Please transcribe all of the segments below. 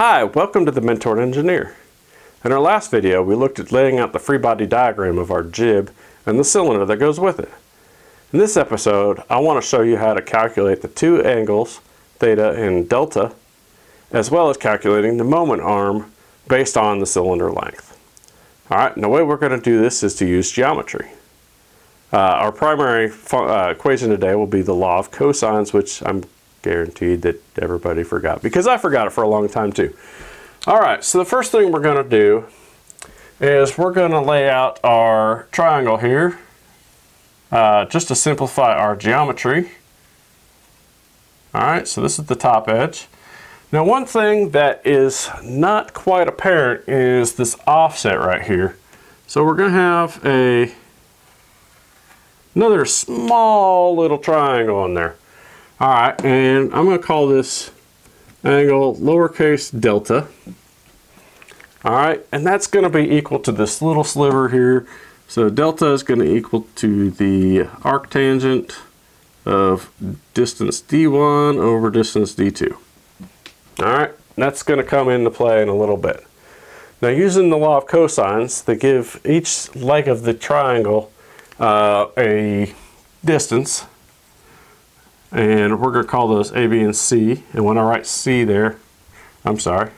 Hi, welcome to the Mentored Engineer. In our last video, we looked at laying out the free body diagram of our jib and the cylinder that goes with it. In this episode, I want to show you how to calculate the two angles, theta and delta, as well as calculating the moment arm based on the cylinder length. Alright, and the way we're going to do this is to use geometry. Our primary equation today will be the law of cosines, which I'm guaranteed that everybody forgot, because I forgot it for a long time too. Alright, so the first thing we're going to do is we're going to lay out our triangle here, just to simplify our geometry. Alright, so this is the top edge. Now one thing that is not quite apparent is this offset right here. So we're going to have another small little triangle in there. Alright, and I'm going to call this angle lowercase delta. Alright, and that's going to be equal to this little sliver here. So delta is going to equal to the arctangent of distance d1 over distance d2. Alright, that's going to come into play in a little bit. Now using the law of cosines, they give each leg of the triangle a distance. And we're going to call those A, B, and C. And when I write C there, I'm sorry,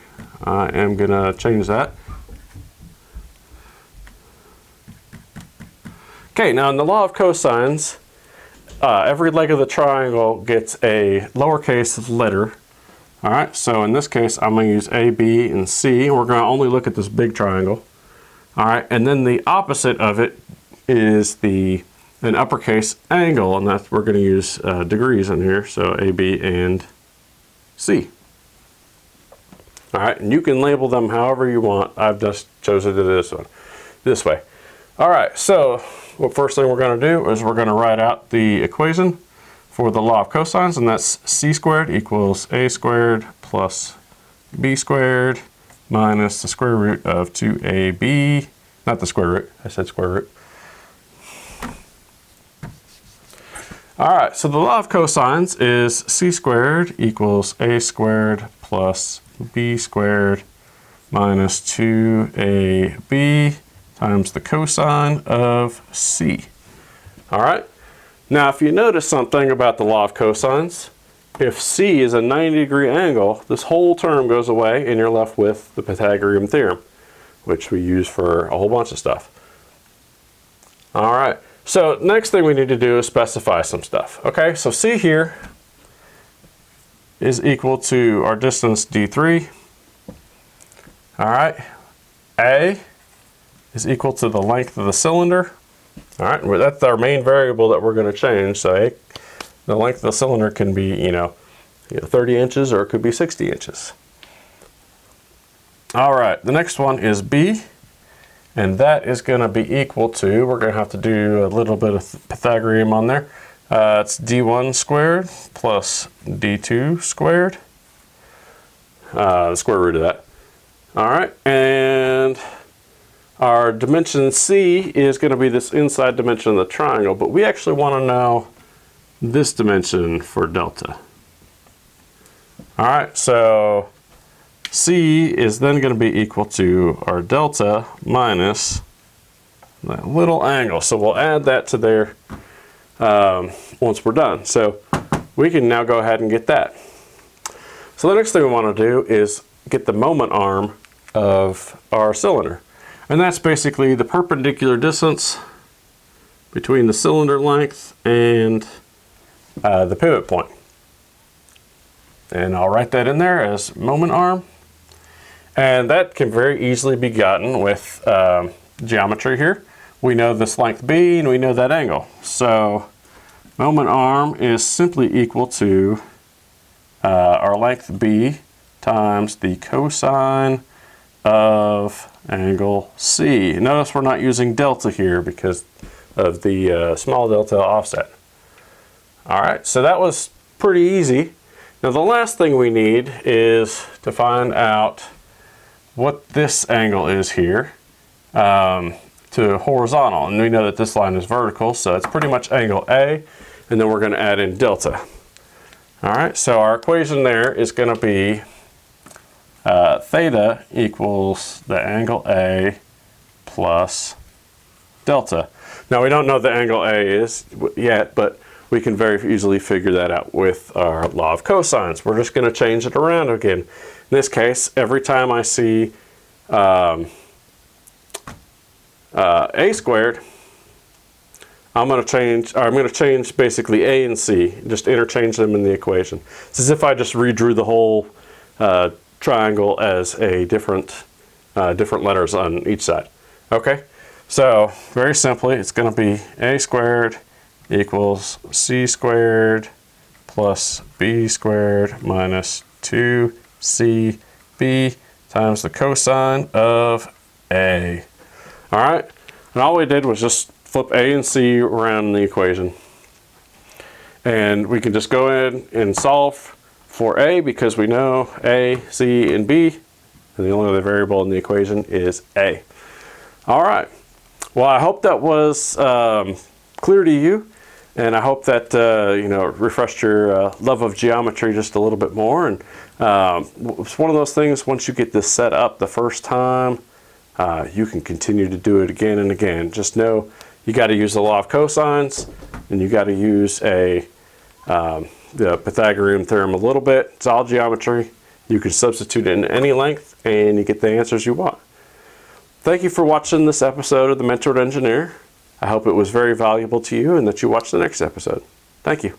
I am going to change that. Okay, now in the law of cosines, every leg of the triangle gets a lowercase letter. Alright, so in this case, I'm going to use A, B, and C. We're going to only look at this big triangle. Alright, and then the opposite of it is an uppercase angle, and that's we're going to use degrees in here, so A, B, and C. Alright, and you can label them however you want. I've just chosen to do this way. Alright, so the first thing we're going to do is we're going to write out the equation for the law of cosines, and that's c squared equals a squared plus b squared minus the square root of 2ab, not the square root, I said square root. Alright, so the law of cosines is c squared equals a squared plus b squared minus 2ab times the cosine of c. Alright, now if you notice something about the law of cosines, if c is a 90-degree angle, this whole term goes away and you're left with the Pythagorean theorem, which we use for a whole bunch of stuff. Alright. So next thing we need to do is specify some stuff. Okay, so C here is equal to our distance d3. All right, A is equal to the length of the cylinder. All right, that's our main variable that we're going to change. So the length of the cylinder can be, 30 inches or it could be 60 inches. All right, the next one is B. And that is going to be equal to, we're going to have to do a little bit of Pythagorean on there. It's d1 squared plus d2 squared. The square root of that. All right, and our dimension C is going to be this inside dimension of the triangle, but we actually want to know this dimension for delta. All right, so C is then going to be equal to our delta minus that little angle. So we'll add that to there once we're done. So we can now go ahead and get that. So the next thing we want to do is get the moment arm of our cylinder. And that's basically the perpendicular distance between the cylinder length and the pivot point. And I'll write that in there as moment arm. And that can very easily be gotten with geometry here. We know this length B and we know that angle. So moment arm is simply equal to our length B times the cosine of angle C. Notice we're not using delta here because of the small delta offset. Alright, so that was pretty easy. Now the last thing we need is to find out what this angle is here to horizontal, and we know that this line is vertical, so it's pretty much angle A, and then we're going to add in delta. All right, so our equation there is going to be theta equals the angle A plus delta. Now we don't know the angle A is yet, but we can very easily figure that out with our law of cosines. We're just going to change it around again. In this case, every time I see A squared, I'm going to change basically A and C, just interchange them in the equation. It's as if I just redrew the whole triangle as a different letters on each side. Okay, so very simply, it's going to be A squared equals C squared plus B squared minus 2CB times the cosine of A. All right, and all we did was just flip A and C around in the equation. And we can just go in and solve for A because we know A, C, and B, and the only other variable in the equation is A. All right, well, I hope that was clear to you. And I hope that refreshed your love of geometry just a little bit more. And it's one of those things, once you get this set up the first time, you can continue to do it again and again. Just know you got to use the law of cosines, and you got to use the Pythagorean theorem a little bit. It's all geometry. You can substitute it in any length, and you get the answers you want. Thank you for watching this episode of The Mentored Engineer. I hope it was very valuable to you and that you watch the next episode. Thank you.